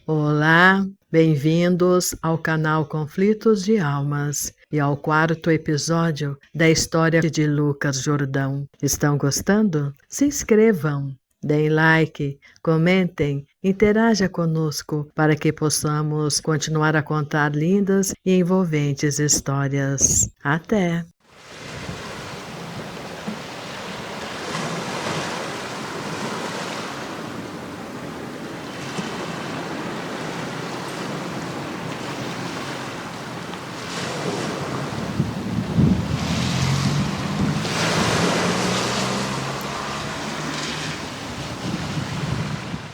Olá, bem-vindos ao canal Conflitos de Almas e ao quarto episódio da história de Lucas Jordão. Estão gostando? Se inscrevam, deem like, comentem, interaja conosco para que possamos continuar a contar lindas e envolventes histórias. Até!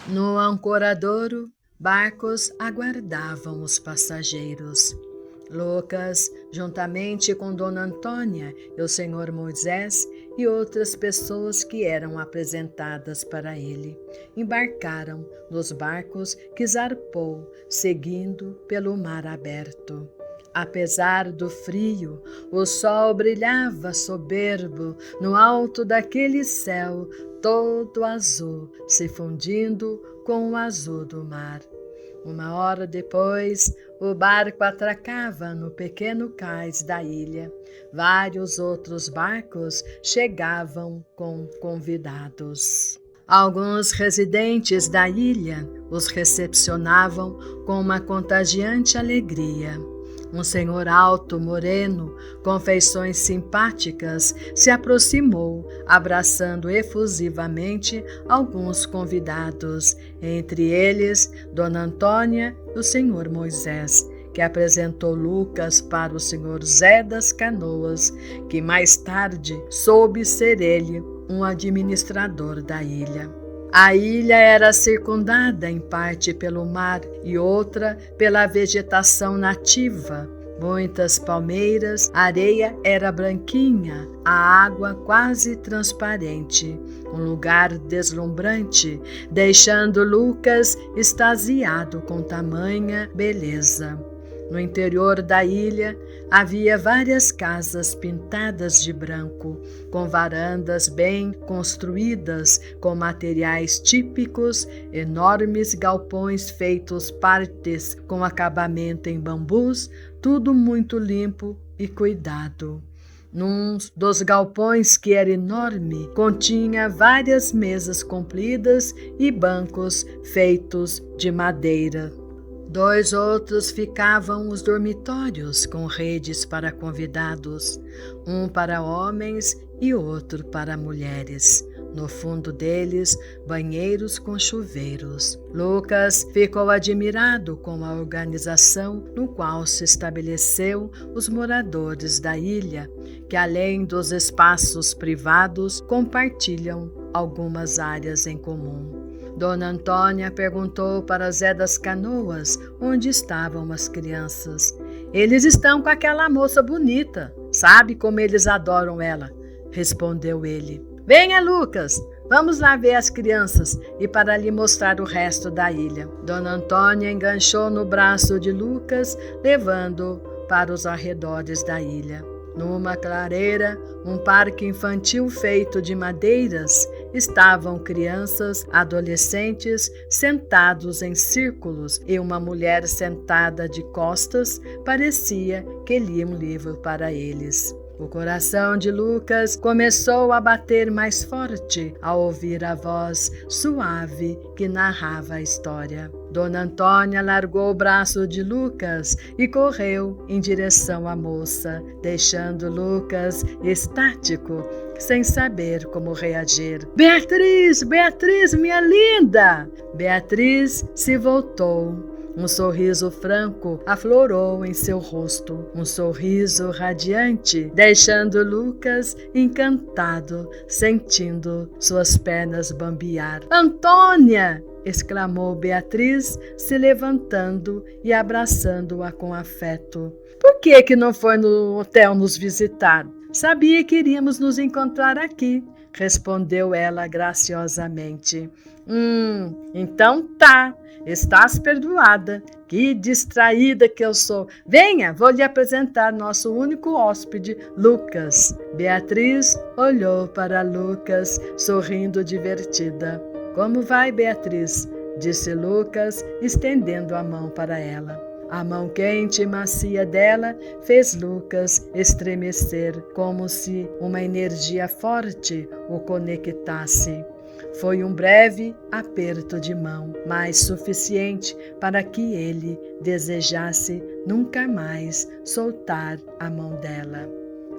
No ancoradouro, barcos aguardavam os passageiros. Lucas, juntamente com Dona Antônia e o senhor Moisés e outras pessoas que eram apresentadas para ele, embarcaram nos barcos que zarpou, seguindo pelo mar aberto. Apesar do frio, o sol brilhava soberbo no alto daquele céu todo azul, se fundindo com o azul do mar. Uma hora depois, o barco atracava no pequeno cais da ilha. Vários outros barcos chegavam com convidados. Alguns residentes da ilha os recepcionavam com uma contagiante alegria. Um senhor alto, moreno, com feições simpáticas, se aproximou, abraçando efusivamente alguns convidados, entre eles Dona Antônia e o senhor Moisés, que apresentou Lucas para o senhor Zé das Canoas, que mais tarde soube ser ele um administrador da ilha. A ilha era circundada em parte pelo mar e outra pela vegetação nativa. Muitas palmeiras, a areia era branquinha, a água quase transparente. Um lugar deslumbrante, deixando Lucas extasiado com tamanha beleza. No interior da ilha havia várias casas pintadas de branco, com varandas bem construídas com materiais típicos, enormes galpões feitos partes com acabamento em bambus, tudo muito limpo e cuidado. Num dos galpões, que era enorme, continha várias mesas compridas e bancos feitos de madeira. 2 outros ficavam os dormitórios com redes para convidados, um para homens e outro para mulheres. No fundo deles, banheiros com chuveiros. Lucas ficou admirado com a organização no qual se estabeleceu os moradores da ilha, que além dos espaços privados, compartilham algumas áreas em comum. Dona Antônia perguntou para Zé das Canoas onde estavam as crianças. Eles estão com aquela moça bonita, sabe como eles adoram ela, respondeu ele. Venha, Lucas, vamos lá ver as crianças e para lhe mostrar o resto da ilha. Dona Antônia enganchou no braço de Lucas, levando-o para os arredores da ilha. Numa clareira, um parque infantil feito de madeiras, estavam crianças, adolescentes, sentados em círculos e uma mulher sentada de costas parecia que lia um livro para eles. O coração de Lucas começou a bater mais forte ao ouvir a voz suave que narrava a história. Dona Antônia largou o braço de Lucas e correu em direção à moça, deixando Lucas estático, sem saber como reagir. Beatriz, Beatriz, minha linda! Beatriz se voltou. Um sorriso franco aflorou em seu rosto, um sorriso radiante, deixando Lucas encantado, sentindo suas pernas bambear. Antônia! Exclamou Beatriz, se levantando e abraçando-a com afeto. Por que não foi no hotel nos visitar? Sabia que iríamos nos encontrar aqui, respondeu ela graciosamente. Então tá, estás perdoada. Que distraída que eu sou. Venha, vou lhe apresentar nosso único hóspede, Lucas. Beatriz olhou para Lucas, sorrindo divertida. Como vai, Beatriz? disse Lucas, estendendo a mão para ela. A mão quente e macia dela fez Lucas estremecer, como se uma energia forte o conectasse. Foi um breve aperto de mão, mas suficiente para que ele desejasse nunca mais soltar a mão dela.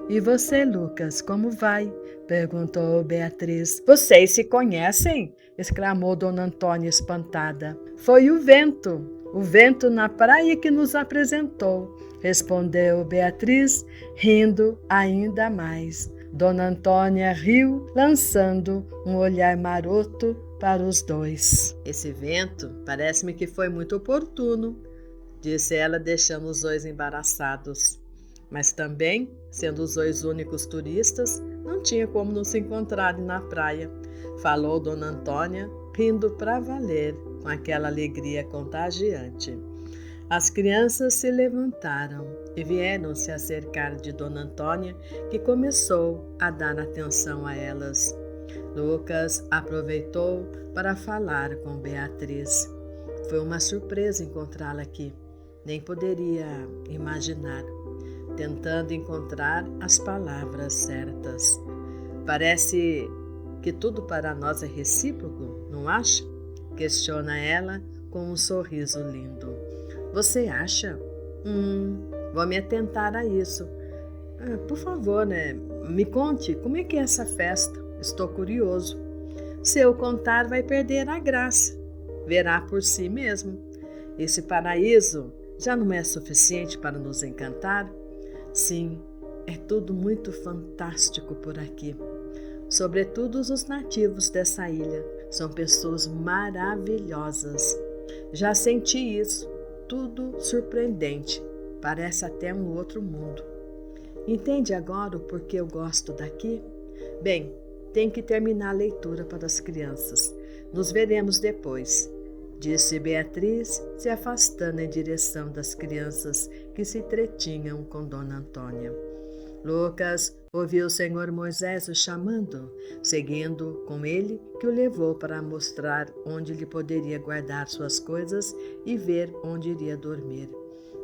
E você, Lucas, como vai? Perguntou Beatriz. Vocês se conhecem? Exclamou Dona Antônia espantada. Foi o vento na praia que nos apresentou, respondeu Beatriz, rindo ainda mais. Dona Antônia riu, lançando um olhar maroto para os dois. Esse vento parece-me que foi muito oportuno, disse ela, deixando os dois embaraçados. Mas também, sendo os dois únicos turistas, não tinha como não se encontrarem na praia, falou Dona Antônia, rindo para valer, com aquela alegria contagiante. As crianças se levantaram e vieram se acercar de Dona Antônia, que começou a dar atenção a elas. Lucas aproveitou para falar com Beatriz. Foi uma surpresa encontrá-la aqui. Nem poderia imaginar, tentando encontrar as palavras certas. Parece que tudo para nós é recíproco, não acha? Questiona ela com um sorriso lindo. Você acha? Vou me atentar a isso. Por favor, me conte como é que é essa festa. Estou curioso. Se eu contar, vai perder a graça. Verá por si mesmo. Esse paraíso já não é suficiente para nos encantar? Sim, é tudo muito fantástico por aqui. Sobretudo os nativos dessa ilha. São pessoas maravilhosas. Já senti isso. Tudo surpreendente. Parece até um outro mundo. Entende agora o porquê eu gosto daqui? Bem, tem que terminar a leitura para as crianças. Nos veremos depois, disse Beatriz, se afastando em direção das crianças que se entretinham com Dona Antônia. Lucas ouviu o Senhor Moisés o chamando, seguindo com ele, que o levou para mostrar onde ele poderia guardar suas coisas e ver onde iria dormir.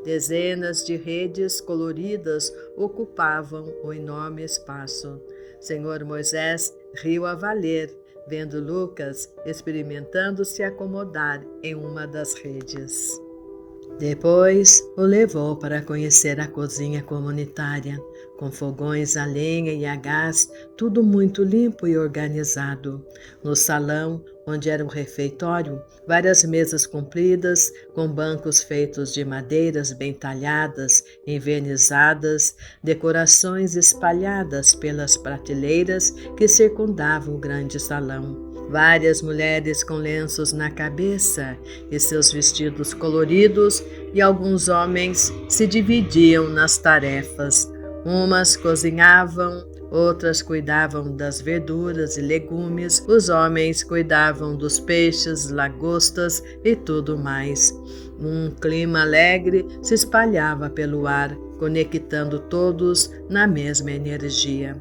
Dezenas de redes coloridas ocupavam o enorme espaço. Senhor Moisés riu a valer, vendo Lucas experimentando se acomodar em uma das redes. Depois o levou para conhecer a cozinha comunitária, com fogões a lenha e a gás, tudo muito limpo e organizado. No salão, onde era um refeitório, várias mesas compridas, com bancos feitos de madeiras bem talhadas, envernizadas, decorações espalhadas pelas prateleiras que circundavam o grande salão. Várias mulheres com lenços na cabeça e seus vestidos coloridos, e alguns homens se dividiam nas tarefas. Umas cozinhavam, outras cuidavam das verduras e legumes, os homens cuidavam dos peixes, lagostas e tudo mais. Um clima alegre se espalhava pelo ar, conectando todos na mesma energia.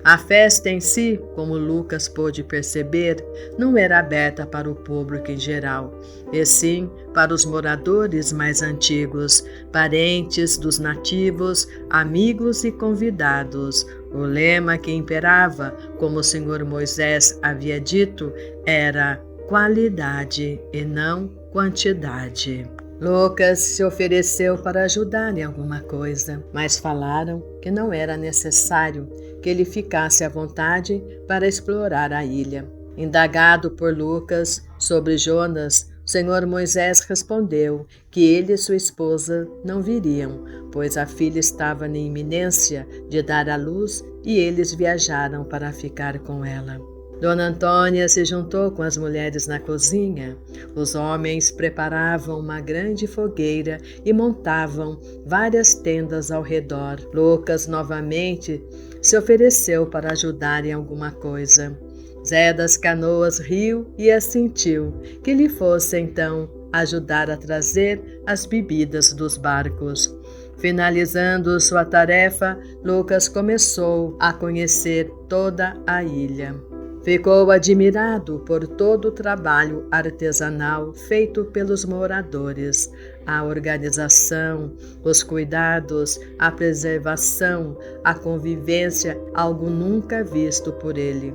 A festa em si, como Lucas pôde perceber, não era aberta para o público em geral, e sim para os moradores mais antigos, parentes dos nativos, amigos e convidados. O lema que imperava, como o Senhor Moisés havia dito, era qualidade e não quantidade. Lucas se ofereceu para ajudar em alguma coisa, mas falaram que não era necessário, que ele ficasse à vontade para explorar a ilha. Indagado por Lucas sobre Jonas, o Senhor Moisés respondeu que ele e sua esposa não viriam, pois a filha estava na iminência de dar à luz e eles viajaram para ficar com ela. Dona Antônia se juntou com as mulheres na cozinha. Os homens preparavam uma grande fogueira e montavam várias tendas ao redor. Lucas novamente se ofereceu para ajudar em alguma coisa. Zé das Canoas riu e assentiu que lhe fosse então ajudar a trazer as bebidas dos barcos. Finalizando sua tarefa, Lucas começou a conhecer toda a ilha. Ficou admirado por todo o trabalho artesanal feito pelos moradores, a organização, os cuidados, a preservação, a convivência, algo nunca visto por ele.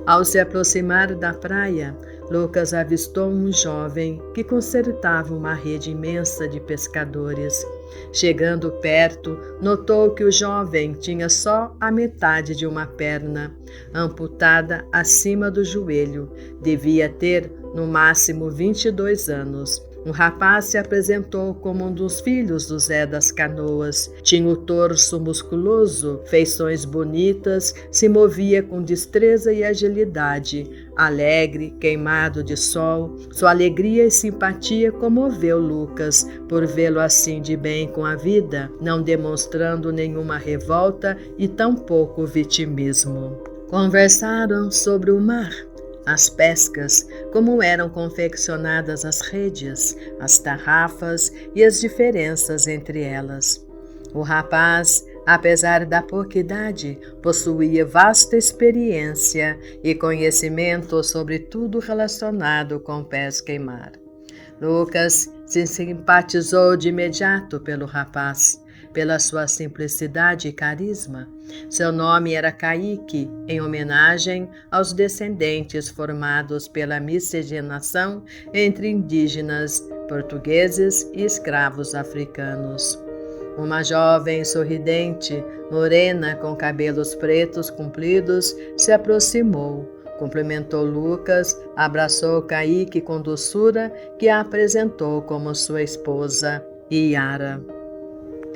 Ao se aproximar da praia, Lucas avistou um jovem que consertava uma rede imensa de pescadores. Chegando perto, notou que o jovem tinha só a metade de uma perna, amputada acima do joelho. Devia ter, no máximo, 22 anos. O rapaz se apresentou como um dos filhos do Zé das Canoas. Tinha o torso musculoso, feições bonitas, se movia com destreza e agilidade. Alegre, queimado de sol, sua alegria e simpatia comoveu Lucas por vê-lo assim de bem com a vida, não demonstrando nenhuma revolta e tampouco vitimismo. Conversaram sobre o mar, as pescas, como eram confeccionadas as redes, as tarrafas e as diferenças entre elas. O rapaz, apesar da pouca idade, possuía vasta experiência e conhecimento sobre tudo relacionado com pesca e mar. Lucas se simpatizou de imediato pelo rapaz, pela sua simplicidade e carisma. Seu nome era Caíque, em homenagem aos descendentes formados pela miscigenação entre indígenas, portugueses e escravos africanos. Uma jovem sorridente, morena, com cabelos pretos compridos, se aproximou, cumprimentou Lucas, abraçou Caíque com doçura, que a apresentou como sua esposa, Iara.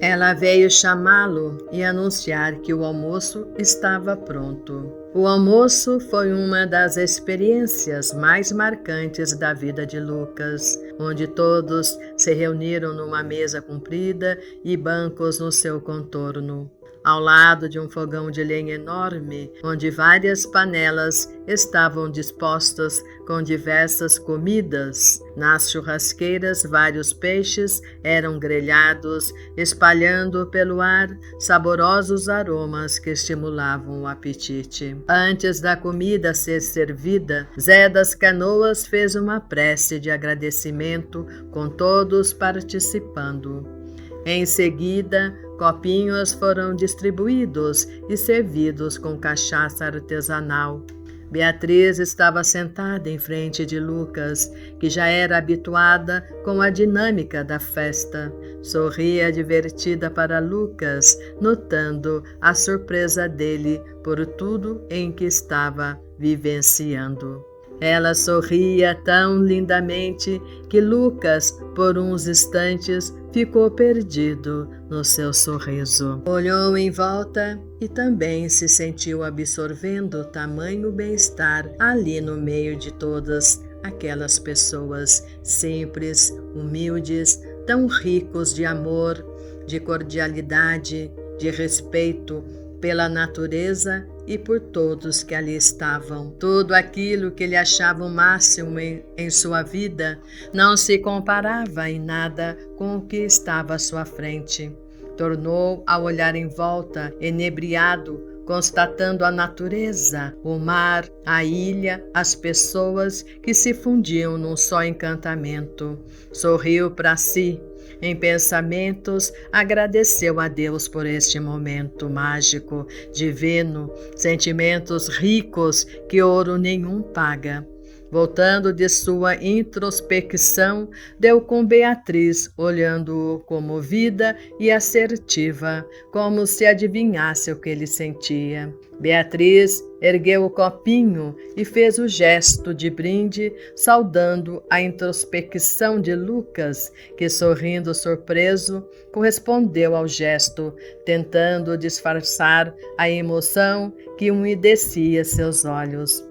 Ela veio chamá-lo e anunciar que o almoço estava pronto. O almoço foi uma das experiências mais marcantes da vida de Lucas, onde todos se reuniram numa mesa comprida e bancos no seu contorno, ao lado de um fogão de lenha enorme, onde várias panelas estavam dispostas com diversas comidas. Nas churrasqueiras, vários peixes eram grelhados, espalhando pelo ar saborosos aromas que estimulavam o apetite. Antes da comida ser servida, Zé das Canoas fez uma prece de agradecimento, com todos participando. Em seguida, copinhos foram distribuídos e servidos com cachaça artesanal. Beatriz estava sentada em frente de Lucas, que já era habituada com a dinâmica da festa. Sorria divertida para Lucas, notando a surpresa dele por tudo em que estava vivenciando. Ela sorria tão lindamente que Lucas, por uns instantes, ficou perdido no seu sorriso. Olhou em volta e também se sentiu absorvendo tamanho bem-estar ali no meio de todas aquelas pessoas simples, humildes, tão ricos de amor, de cordialidade, de respeito pela natureza e por todos que ali estavam. Tudo aquilo que ele achava o máximo em sua vida não se comparava em nada com o que estava à sua frente. Tornou a olhar em volta, enebriado, constatando a natureza, o mar, a ilha, as pessoas que se fundiam num só encantamento. Sorriu para si. Em pensamentos, agradeceu a Deus por este momento mágico, divino, sentimentos ricos que ouro nenhum paga. Voltando de sua introspecção, deu com Beatriz, olhando-o comovida e assertiva, como se adivinhasse o que ele sentia. Beatriz ergueu o copinho e fez o gesto de brinde, saudando a introspecção de Lucas, que, sorrindo surpreso, correspondeu ao gesto, tentando disfarçar a emoção que umedecia seus olhos.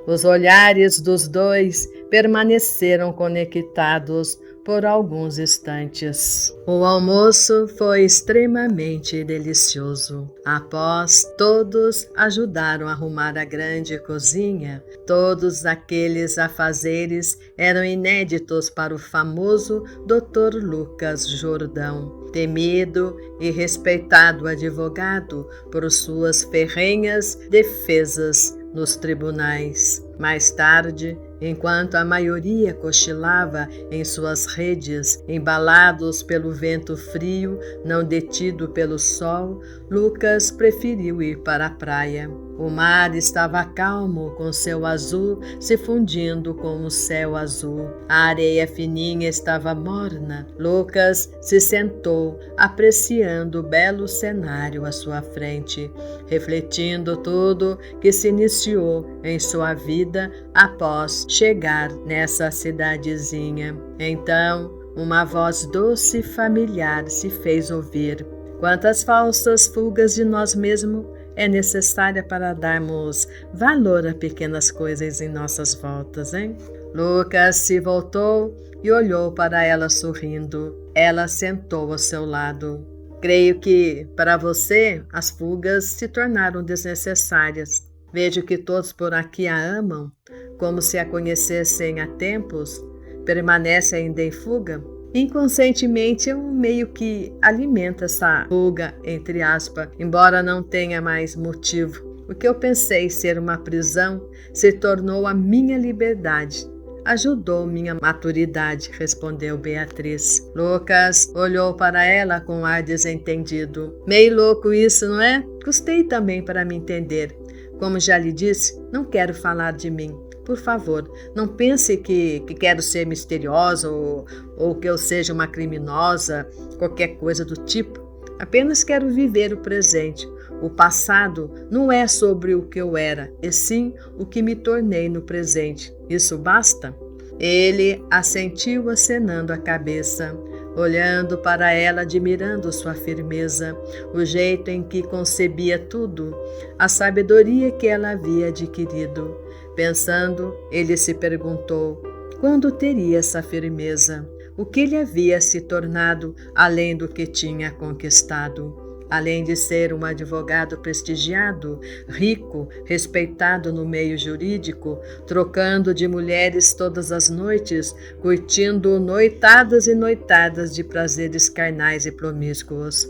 Os olhares dos dois permaneceram conectados por alguns instantes. O almoço foi extremamente delicioso. Após, todos ajudaram a arrumar a grande cozinha. Todos aqueles afazeres eram inéditos para o famoso Dr. Lucas Jordão, temido e respeitado advogado por suas ferrenhas defesas nos tribunais. Mais tarde, enquanto a maioria cochilava em suas redes, embalados pelo vento frio, não detido pelo sol, Lucas preferiu ir para a praia. O mar estava calmo, com seu azul se fundindo com o céu azul. A areia fininha estava morna. Lucas se sentou, apreciando o belo cenário à sua frente, refletindo tudo que se iniciou em sua vida após chegar nessa cidadezinha. Então, uma voz doce e familiar se fez ouvir. Quantas falsas fugas de nós mesmos é necessária para darmos valor a pequenas coisas em nossas voltas, hein? Lucas se voltou e olhou para ela sorrindo. Ela sentou ao seu lado. Creio que, para você, as fugas se tornaram desnecessárias. Vejo que todos por aqui a amam, como se a conhecessem há tempos. Permanece ainda em fuga? Inconscientemente eu meio que alimento essa fuga, entre aspas, embora não tenha mais motivo. O que eu pensei ser uma prisão se tornou a minha liberdade. Ajudou minha maturidade, respondeu Beatriz. Lucas olhou para ela com ar desentendido. Meio louco isso, não é? Custei também para me entender. Como já lhe disse, não quero falar de mim. Por favor, não pense que quero ser misteriosa ou que eu seja uma criminosa, qualquer coisa do tipo. Apenas quero viver o presente. O passado não é sobre o que eu era, e sim o que me tornei no presente. Isso basta? Ele assentiu acenando a cabeça, olhando para ela, admirando sua firmeza, o jeito em que concebia tudo, a sabedoria que ela havia adquirido. Pensando, ele se perguntou, quando teria essa firmeza? O que lhe havia se tornado além do que tinha conquistado? Além de ser um advogado prestigiado, rico, respeitado no meio jurídico, trocando de mulheres todas as noites, curtindo noitadas e noitadas de prazeres carnais e promíscuos,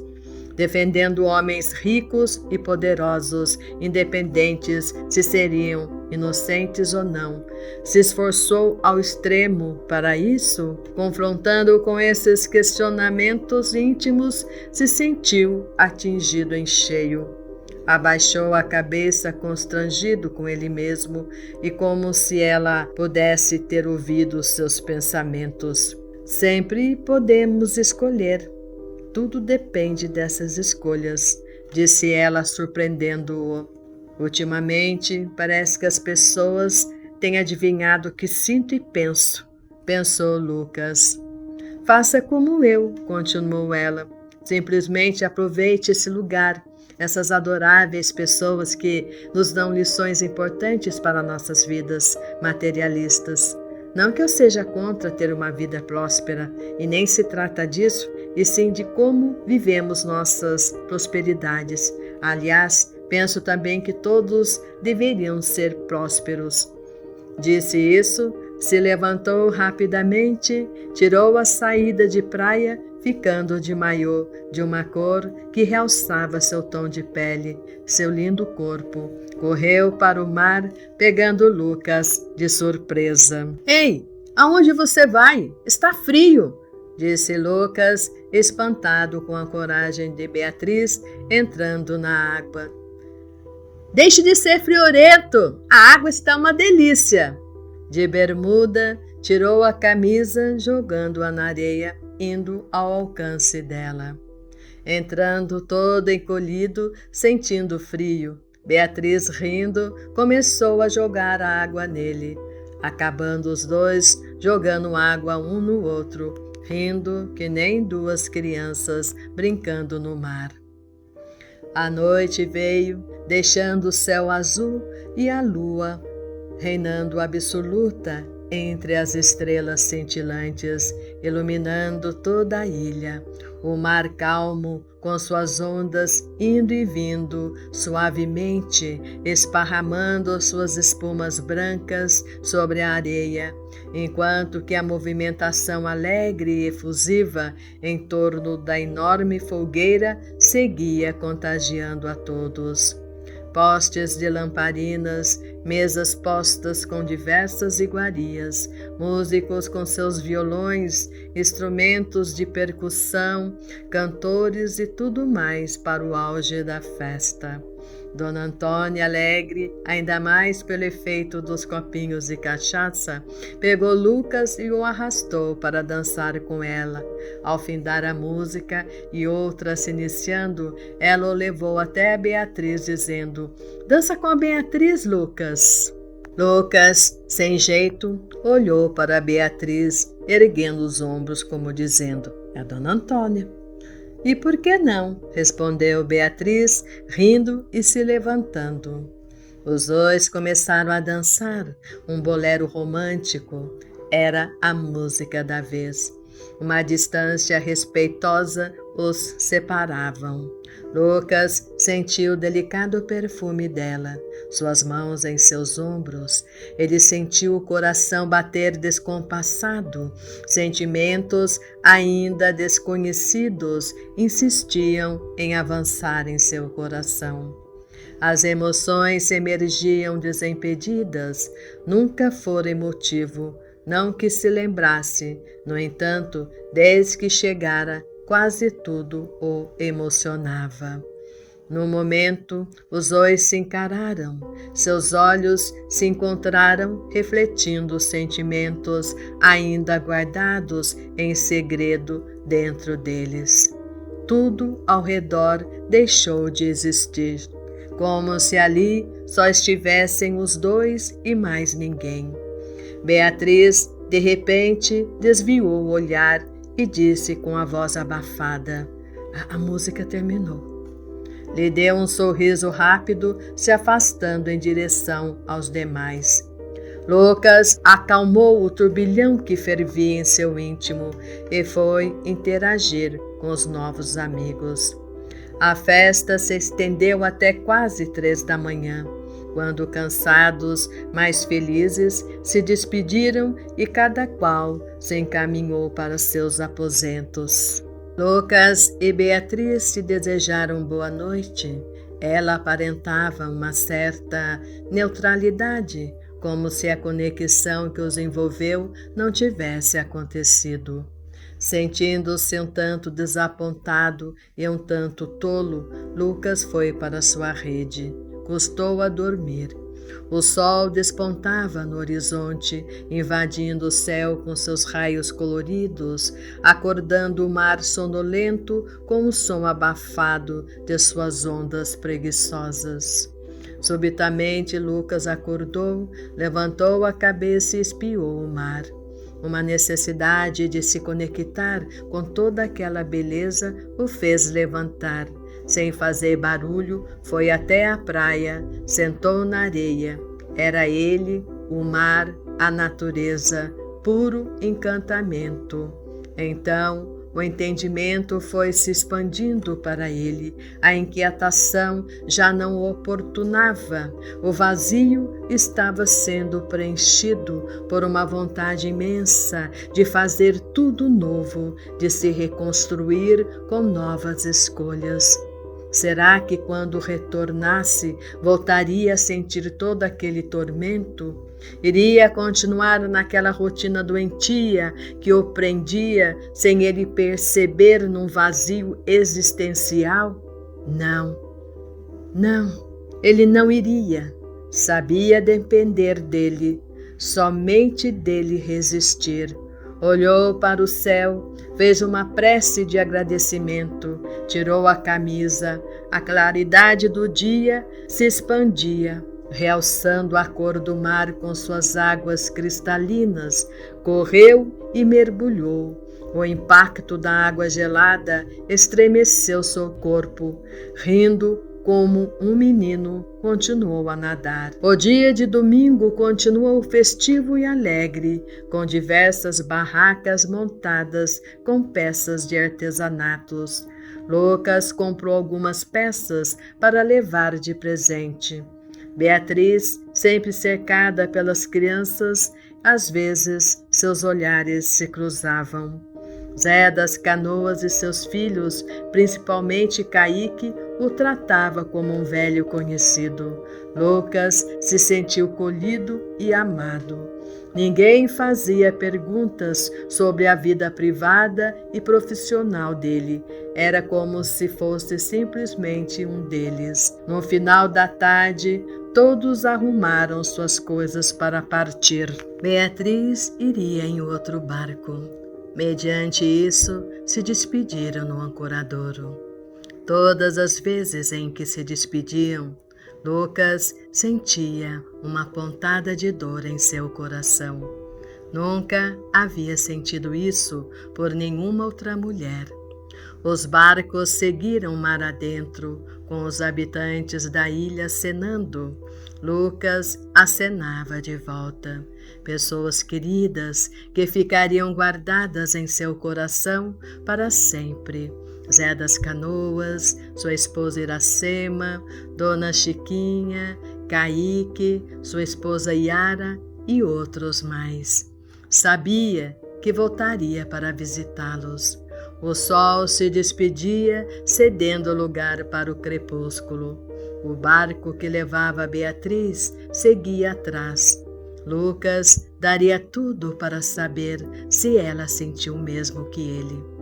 defendendo homens ricos e poderosos, independentes se seriam inocentes ou não. Se esforçou ao extremo para isso, confrontando com esses questionamentos íntimos, se sentiu atingido em cheio. Abaixou a cabeça, constrangido com ele mesmo, e como se ela pudesse ter ouvido seus pensamentos. Sempre podemos escolher. Tudo depende dessas escolhas, disse ela, surpreendendo-o. Ultimamente, parece que as pessoas têm adivinhado o que sinto e penso, pensou Lucas. Faça como eu, continuou ela. Simplesmente aproveite esse lugar, essas adoráveis pessoas que nos dão lições importantes para nossas vidas materialistas. Não que eu seja contra ter uma vida próspera, e nem se trata disso, e sim de como vivemos nossas prosperidades. Aliás, penso também que todos deveriam ser prósperos. Disse isso, se levantou rapidamente, tirou a saída de praia, ficando de maiô, de uma cor que realçava seu tom de pele, seu lindo corpo. Correu para o mar, pegando Lucas de surpresa. Ei, aonde você vai? Está frio, disse Lucas, espantado com a coragem de Beatriz entrando na água. Deixe de ser friorento, a água está uma delícia. De bermuda, tirou a camisa, jogando-a na areia, indo ao alcance dela. Entrando todo encolhido, sentindo frio, Beatriz, rindo, começou a jogar água nele, acabando os dois jogando água um no outro, rindo que nem duas crianças brincando no mar. A noite veio, deixando o céu azul e a lua reinando absoluta entre as estrelas cintilantes, iluminando toda a ilha. O mar calmo, com suas ondas indo e vindo suavemente, esparramando suas espumas brancas sobre a areia, enquanto que a movimentação alegre e efusiva em torno da enorme fogueira seguia contagiando a todos. Postes de lamparinas, mesas postas com diversas iguarias, músicos com seus violões, instrumentos de percussão, cantores e tudo mais para o auge da festa. Dona Antônia, alegre, ainda mais pelo efeito dos copinhos de cachaça, pegou Lucas e o arrastou para dançar com ela. Ao findar a música e outra se iniciando, ela o levou até a Beatriz, dizendo: "Dança com a Beatriz, Lucas." Lucas, sem jeito, olhou para a Beatriz, erguendo os ombros como dizendo: "É a Dona Antônia." "E por que não?" respondeu Beatriz, rindo e se levantando. Os dois começaram a dançar, um bolero romântico. Era a música da vez. Uma distância respeitosa os separavam. Lucas sentiu o delicado perfume dela, suas mãos em seus ombros. Ele sentiu o coração bater descompassado. Sentimentos ainda desconhecidos insistiam em avançar em seu coração. As emoções emergiam desimpedidas, nunca fora emotivo, não que se lembrasse. No entanto, desde que chegara, quase tudo o emocionava. No momento, os dois se encararam. Seus olhos se encontraram, refletindo sentimentos ainda guardados em segredo dentro deles. Tudo ao redor deixou de existir, como se ali só estivessem os dois e mais ninguém. Beatriz, de repente, desviou o olhar e disse com a voz abafada: A música terminou." Lhe deu um sorriso rápido, se afastando em direção aos demais. Lucas acalmou o turbilhão que fervia em seu íntimo e foi interagir com os novos amigos. A festa se estendeu até quase 3 da manhã, quando, cansados, mas felizes, se despediram e cada qual se encaminhou para seus aposentos. Lucas e Beatriz se desejaram boa noite. Ela aparentava uma certa neutralidade, como se a conexão que os envolveu não tivesse acontecido. Sentindo-se um tanto desapontado e um tanto tolo, Lucas foi para sua rede. Custou a dormir. O sol despontava no horizonte, invadindo o céu com seus raios coloridos, acordando o mar sonolento com o som abafado de suas ondas preguiçosas. Subitamente Lucas acordou, levantou a cabeça e espiou o mar. Uma necessidade de se conectar com toda aquela beleza o fez levantar. Sem fazer barulho, foi até a praia, sentou na areia. Era ele, o mar, a natureza, puro encantamento. Então, o entendimento foi se expandindo para ele. A inquietação já não o oportunava. O vazio estava sendo preenchido por uma vontade imensa de fazer tudo novo, de se reconstruir com novas escolhas. Será que quando retornasse, voltaria a sentir todo aquele tormento? Iria continuar naquela rotina doentia que o prendia sem ele perceber num vazio existencial? Não, ele não iria. Sabia depender dele, somente dele resistir. Olhou para o céu, fez uma prece de agradecimento, tirou a camisa. A claridade do dia se expandia, realçando a cor do mar com suas águas cristalinas. Correu e mergulhou. O impacto da água gelada estremeceu seu corpo. Rindo como um menino, continuou a nadar. O dia de domingo continuou festivo e alegre, com diversas barracas montadas com peças de artesanatos. Lucas comprou algumas peças para levar de presente. Beatriz, sempre cercada pelas crianças, às vezes seus olhares se cruzavam. Zé das Canoas e seus filhos, principalmente Caíque, o tratava como um velho conhecido. Lucas se sentiu colhido e amado. Ninguém fazia perguntas sobre a vida privada e profissional dele. Era como se fosse simplesmente um deles. No final da tarde, todos arrumaram suas coisas para partir. Beatriz iria em outro barco. Mediante isso, se despediram no ancoradouro. Todas as vezes em que se despediam, Lucas sentia uma pontada de dor em seu coração. Nunca havia sentido isso por nenhuma outra mulher. Os barcos seguiram mar adentro, com os habitantes da ilha acenando. Lucas acenava de volta. Pessoas queridas que ficariam guardadas em seu coração para sempre. Zé das Canoas, sua esposa Iracema, Dona Chiquinha, Caíque, sua esposa Iara e outros mais. Sabia que voltaria para visitá-los. O sol se despedia, cedendo lugar para o crepúsculo. O barco que levava Beatriz seguia atrás. Lucas daria tudo para saber se ela sentiu o mesmo que ele.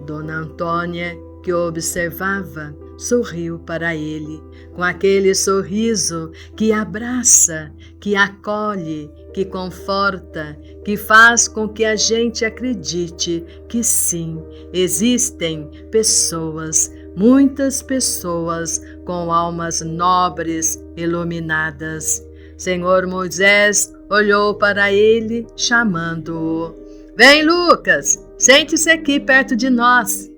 Dona Antônia, que o observava, sorriu para ele, com aquele sorriso que abraça, que acolhe, que conforta, que faz com que a gente acredite que sim, existem pessoas, muitas pessoas com almas nobres, iluminadas. Senhor Moisés olhou para ele, chamando-o. Vem, Lucas, sente-se aqui perto de nós.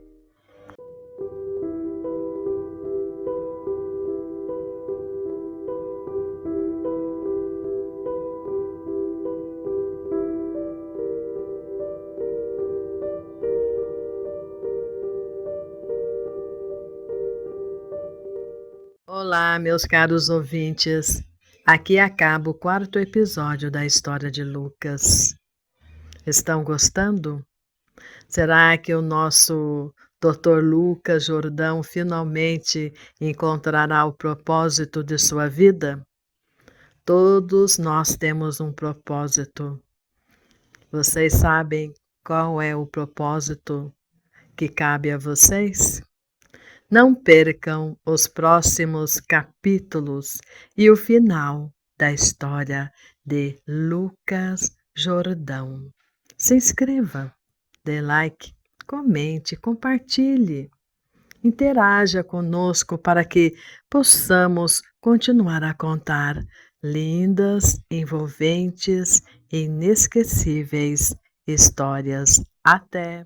Olá, meus caros ouvintes. Aqui acaba o 4º episódio da história de Lucas. Estão gostando? Será que o nosso Dr. Lucas Jordão finalmente encontrará o propósito de sua vida? Todos nós temos um propósito. Vocês sabem qual é o propósito que cabe a vocês? Não percam os próximos capítulos e o final da história de Lucas Jordão. Se inscreva, dê like, comente, compartilhe. Interaja conosco para que possamos continuar a contar lindas, envolventes e inesquecíveis histórias. Até!